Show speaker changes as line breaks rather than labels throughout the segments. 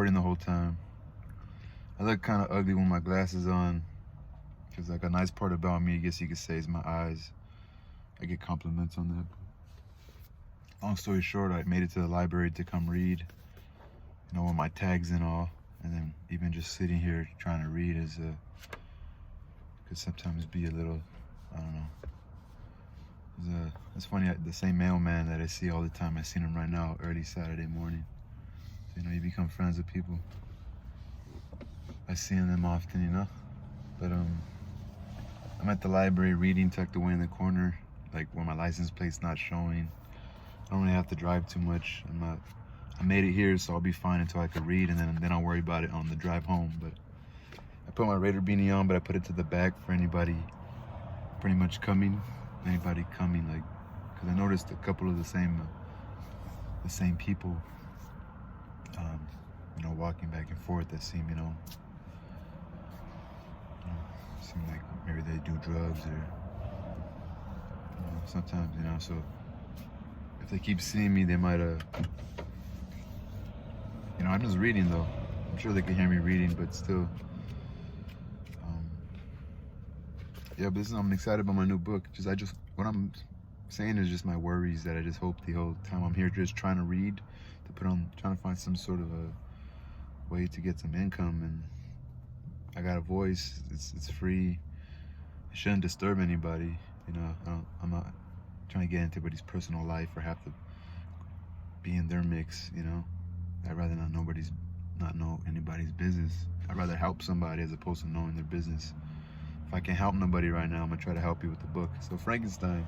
recording the whole time. I look kind of ugly with my glasses on, because like a nice part about me, I guess you could say, is my eyes. I get compliments on that. Long story short, I made it to the library to come read, you know, with my tags and all. And then even just sitting here trying to read could sometimes be a little, I don't know. It's funny, the same mailman that I see all the time, I seen him right now early Saturday morning. So, you know, you become friends with people. I see them often, you know. But I'm at the library reading, tucked away in the corner, like where my license plate's not showing. I don't really have to drive too much. I made it here, so I'll be fine until I can read, and then I'll worry about it on the drive home. But I put my Raider beanie on, but I put it to the back for anybody pretty much coming. Anybody coming, like, because I noticed a couple of the same people, you know, walking back and forth that seem, you know, seem like maybe they do drugs or, you know, sometimes, you know, so if they keep seeing me, they might, you know, I'm just reading though. I'm sure they can hear me reading, but still, yeah, but I'm excited about my new book. What I'm saying is just my worries that I just hope the whole time I'm here just trying to read, trying to find some sort of a way to get some income, and I got a voice, it's free. It shouldn't disturb anybody, you know. I'm not trying to get into anybody's personal life or have to be in their mix, you know. I'd rather not know anybody's business. I'd rather help somebody as opposed to knowing their business. If I can't help nobody right now, I'm gonna try to help you with the book. So Frankenstein,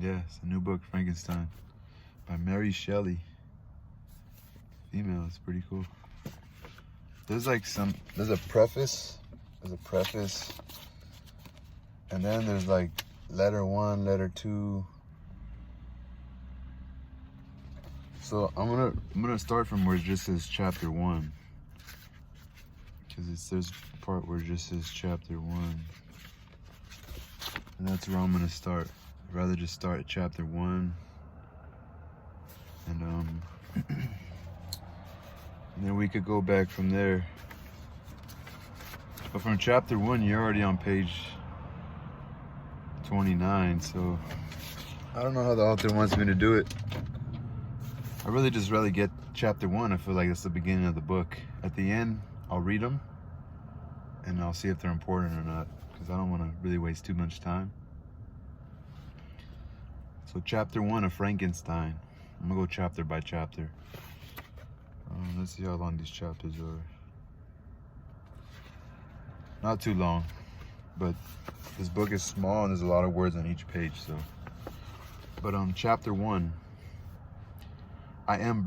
yeah, it's a new book, Frankenstein, by Mary Shelley. Female, it's pretty cool. There's a preface, and then there's like letter 1, letter 2. So I'm gonna start from where it just says chapter 1. Because there's a part where it just says chapter 1, and that's where I'm gonna start. I'd rather just start at chapter 1, and then we could go back from there. But from chapter 1, you're already on page 29, so I don't know how the author wants me to do it. I really just rather get chapter 1. I feel like that's the beginning of the book. At the end, I'll read them, and I'll see if they're important or not, because I don't want to really waste too much time. So chapter 1 of Frankenstein. I'm gonna go chapter by chapter. Let's see how long these chapters are. Not too long, but this book is small and there's a lot of words on each page. So, but chapter 1. I am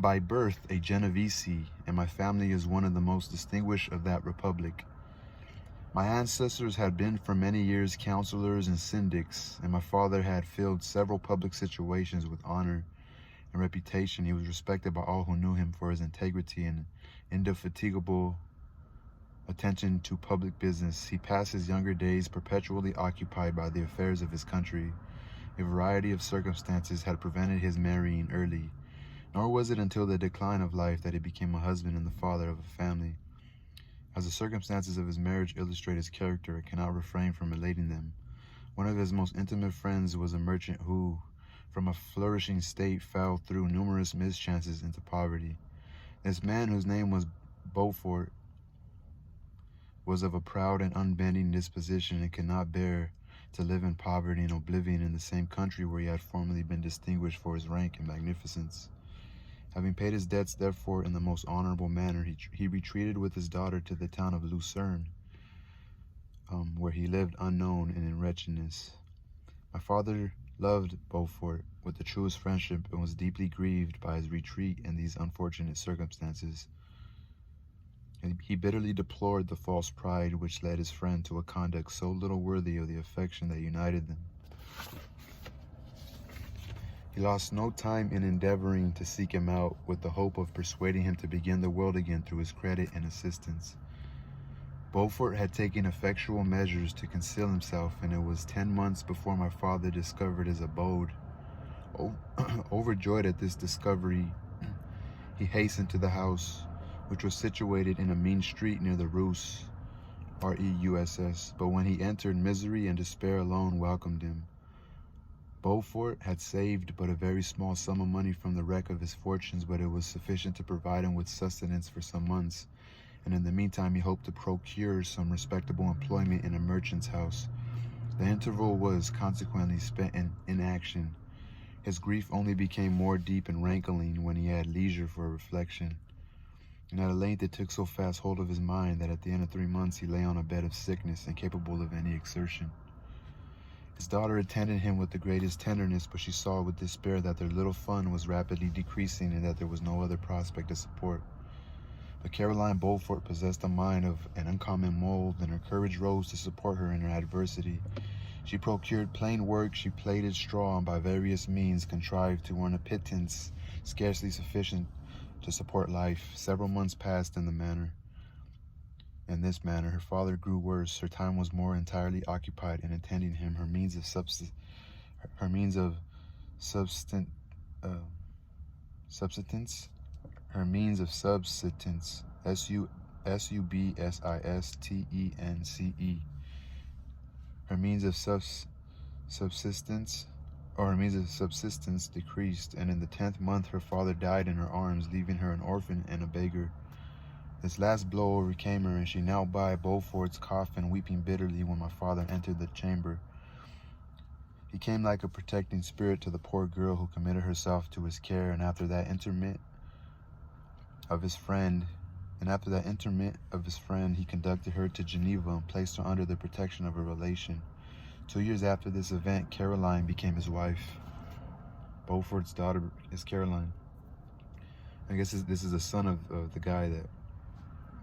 by birth a Genovese, and my family is one of the most distinguished of that republic. My ancestors had been for many years counselors and syndics, and my father had filled several public situations with honor and reputation. He was respected by all who knew him for his integrity and indefatigable attention to public business. He passed his younger days perpetually occupied by the affairs of his country. A variety of circumstances had prevented his marrying early, nor was it until the decline of life that he became a husband and the father of a family. As the circumstances of his marriage illustrate his character, I cannot refrain from relating them. One of his most intimate friends was a merchant who, from a flourishing state, fell through numerous mischances into poverty. This man, whose name was Beaufort, was of a proud and unbending disposition and could not bear to live in poverty and oblivion in the same country where he had formerly been distinguished for his rank and magnificence. Having paid his debts, therefore, in the most honorable manner, he retreated with his daughter to the town of Lucerne, where he lived unknown and in wretchedness. My father loved Beaufort with the truest friendship and was deeply grieved by his retreat in these unfortunate circumstances. He bitterly deplored the false pride which led his friend to a conduct so little worthy of the affection that united them. He lost no time in endeavoring to seek him out with the hope of persuading him to begin the world again through his credit and assistance. Beaufort had taken effectual measures to conceal himself, and it was 10 months before my father discovered his abode. Overjoyed at this discovery, he hastened to the house, which was situated in a mean street near the Reuss, Reuss. But when he entered, misery and despair alone welcomed him. Beaufort had saved but a very small sum of money from the wreck of his fortunes, but it was sufficient to provide him with sustenance for some months, and in the meantime he hoped to procure some respectable employment in a merchant's house. The interval was consequently spent in inaction. His grief only became more deep and rankling when he had leisure for reflection, and at length it took so fast hold of his mind that at the end of 3 months he lay on a bed of sickness, incapable of any exertion. His daughter attended him with the greatest tenderness, but she saw with despair that their little fund was rapidly decreasing and that there was no other prospect of support. But Caroline Beaufort possessed a mind of an uncommon mold, and her courage rose to support her in her adversity. She procured plain work, she plaited straw, and by various means contrived to earn a pittance scarcely sufficient to support life. Several months passed in this manner. Her father grew worse. Her time was more entirely occupied in attending him. Her means of subsistence, decreased, and in the 10th month her father died in her arms, leaving her an orphan and a beggar. This last blow overcame her, and she knelt by Beaufort's coffin, weeping bitterly when my father entered the chamber. He came like a protecting spirit to the poor girl who committed herself to his care, and after that interment of his friend, he conducted her to Geneva and placed her under the protection of a relation. 2 years after this event, Caroline became his wife. Beaufort's daughter is Caroline. I guess this is the son of the guy that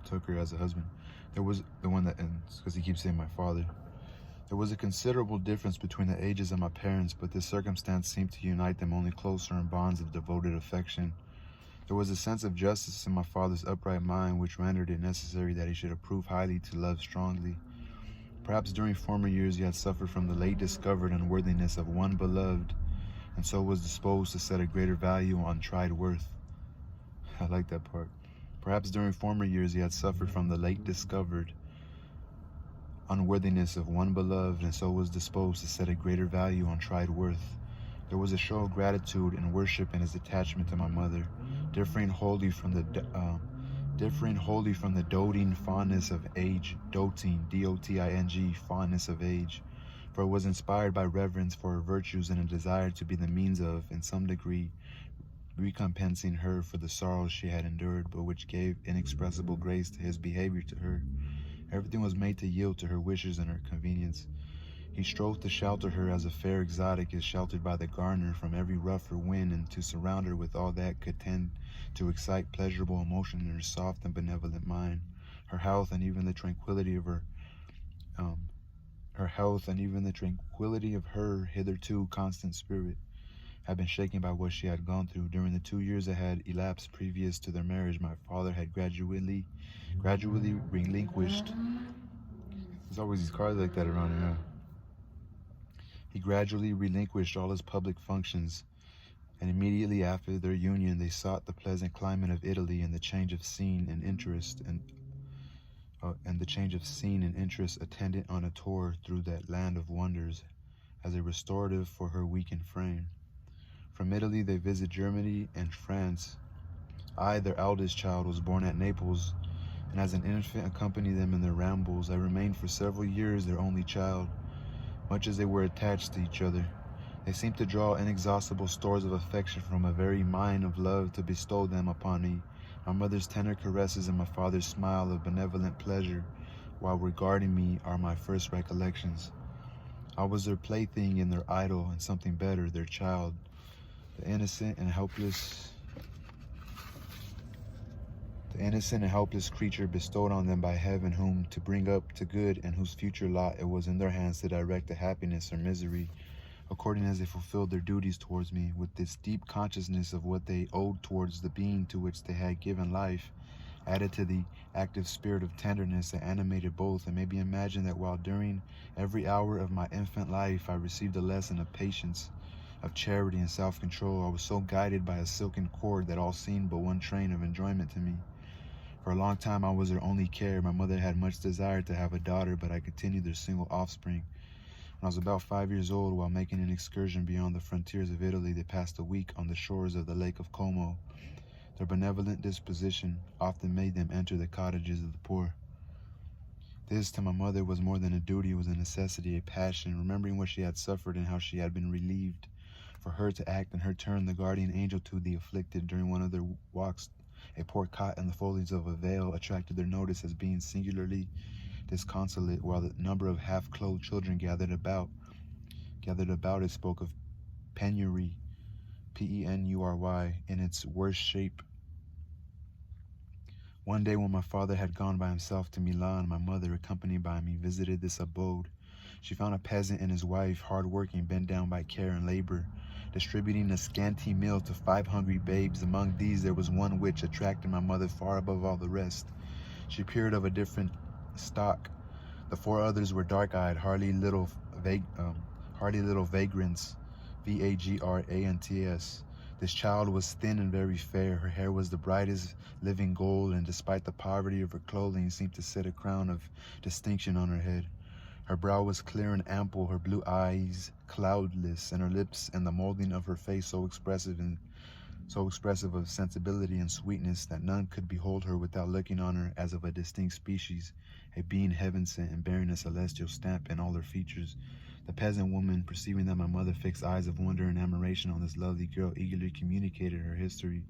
took her as a husband. There was the one that, because he keeps saying my father. There was a considerable difference between the ages of my parents, but this circumstance seemed to unite them only closer in bonds of devoted affection. There was a sense of justice in my father's upright mind which rendered it necessary that he should approve highly to love strongly. Perhaps during former years he had suffered from the late discovered unworthiness of one beloved, and so was disposed to set a greater value on tried worth. I like that part. Perhaps during former years he had suffered from the late discovered unworthiness of one beloved, and so was disposed to set a greater value on tried worth. There was a show of gratitude and worship in his attachment to my mother, differing wholly from the doting fondness of age, doting, fondness of age, for it was inspired by reverence for her virtues and a desire to be the means of, in some degree, recompensing her for the sorrows she had endured, but which gave inexpressible grace to his behavior to her. Everything was made to yield to her wishes and her convenience. He strove to shelter her as a fair exotic is sheltered by the gardener from every rougher wind, and to surround her with all that could tend to excite pleasurable emotion in her soft and benevolent mind. Her health and even the tranquility of her hitherto constant spirit had been shaken by what she had gone through. During the 2 years that had elapsed previous to their marriage, my father had gradually relinquished. There's always these cars like that around here. He gradually relinquished all his public functions, and immediately after their union they sought the pleasant climate of Italy and the change of scene and interest attendant on a tour through that land of wonders as a restorative for her weakened frame. From Italy they visit Germany and France. I, their eldest child, was born at Naples, and as an infant accompanied them in their rambles. I remained for several years their only child. Much as they were attached to each other, they seemed to draw inexhaustible stores of affection from a very mine of love to bestow them upon me. My mother's tender caresses and my father's smile of benevolent pleasure while regarding me are my first recollections. I was their plaything and their idol, and something better, their child, the innocent and helpless creature bestowed on them by heaven, whom to bring up to good and whose future lot it was in their hands to direct to happiness or misery, according as they fulfilled their duties towards me. With this deep consciousness of what they owed towards the being to which they had given life, added to the active spirit of tenderness that animated both, it may be imagined that while during every hour of my infant life I received a lesson of patience, of charity and self-control. I was so guided by a silken cord that all seemed but one train of enjoyment to me. For a long time, I was her only care. My mother had much desire to have a daughter, but I continued their single offspring. When I was about 5 years old, while making an excursion beyond the frontiers of Italy, they passed a week on the shores of the Lake of Como. Their benevolent disposition often made them enter the cottages of the poor. This, to my mother, was more than a duty, it was a necessity, a passion, remembering what she had suffered and how she had been relieved. For her to act in her turn the guardian angel to the afflicted during one of their walks, a poor cot in the foliage of a veil attracted their notice as being singularly disconsolate, while the number of half-clothed children gathered about it spoke of penury, Penury, in its worst shape. One day when my father had gone by himself to Milan, my mother, accompanied by me, visited this abode. She found a peasant and his wife, hard-working, bent down by care and labor, distributing a scanty meal to 5 hungry babes. Among these there was one which attracted my mother far above all the rest. She appeared of a different stock. The 4 others were dark-eyed, hardy little vagrants, Vagrants. This child was thin and very fair. Her hair was the brightest living gold, and despite the poverty of her clothing, seemed to set a crown of distinction on her head. Her brow was clear and ample, her blue eyes cloudless, and her lips and the molding of her face so expressive of sensibility and sweetness that none could behold her without looking on her as of a distinct species, a being heaven sent and bearing a celestial stamp in all her features. The peasant woman, perceiving that my mother fixed eyes of wonder and admiration on this lovely girl, eagerly communicated her history.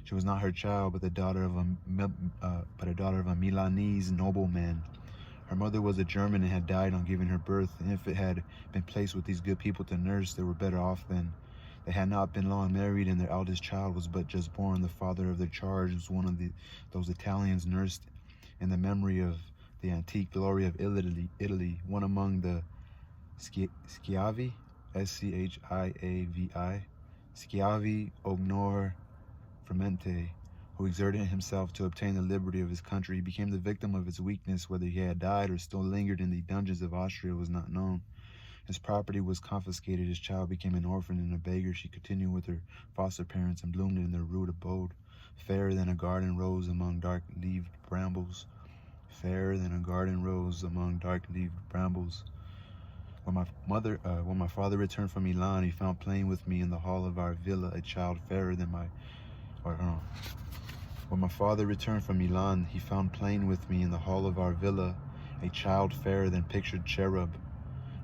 She was not her child, but a daughter of a Milanese nobleman. Her mother was a German and had died on giving her birth, and if it had been placed with these good people to nurse, they were better off then. They had not been long married, and their eldest child was but just born. The father of their charge was one of those Italians nursed in the memory of the antique glory of Italy, one among the Schiavi, Schiavi, Schiavi Ognor Fremente, who exerted himself to obtain the liberty of his country. He became the victim of its weakness. Whether he had died or still lingered in the dungeons of Austria was not known. His property was confiscated. His child became an orphan and a beggar. She continued with her foster parents and bloomed in their rude abode, fairer than a garden rose among dark-leaved brambles. Fairer than a garden rose among dark-leaved brambles. When my father returned from Milan, he found playing with me in the hall of our villa a child fairer than When my father returned from Milan, he found playing with me in the hall of our villa a child fairer than pictured cherub,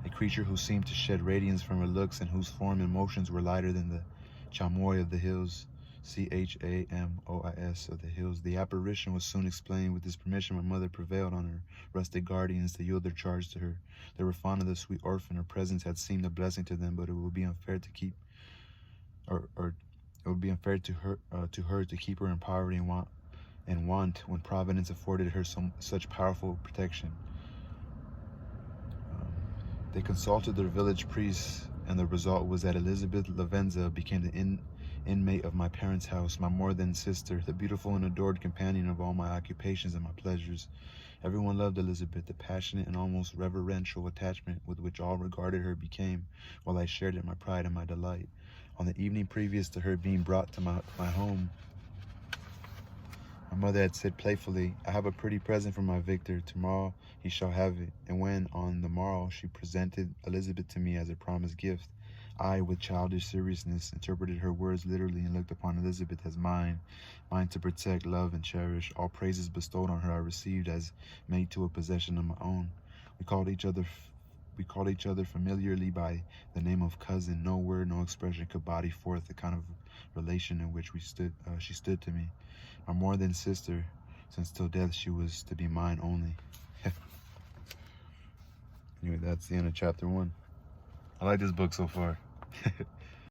a creature who seemed to shed radiance from her looks and whose form and motions were lighter than the chamois of the hills, Chamois of the hills. The apparition was soon explained. With this permission, my mother prevailed on her rustic guardians to yield their charge to her. They were fond of the sweet orphan. Her presence had seemed a blessing to them, but it would be unfair to keep, it would be unfair to her to keep her in poverty and want when Providence afforded her such powerful protection. They consulted their village priests, and the result was that Elizabeth Lavenza became the inmate of my parents' house, my more than sister, the beautiful and adored companion of all my occupations and my pleasures. Everyone loved Elizabeth. The passionate and almost reverential attachment with which all regarded her became, while I shared it, my pride and my delight. On the evening previous to her being brought to my home, my mother had said playfully, "I have a pretty present for my Victor. Tomorrow he shall have it." And when, on the morrow, she presented Elizabeth to me as a promised gift, I, with childish seriousness, interpreted her words literally and looked upon Elizabeth as mine to protect, love, and cherish. All praises bestowed on her I received as made to a possession of my own. We called each other familiarly by the name of cousin. No word, no expression could body forth the kind of relation in which she stood to me, my more than sister, since till death she was to be mine only. Anyway, that's the end of chapter 1. I like this book so far.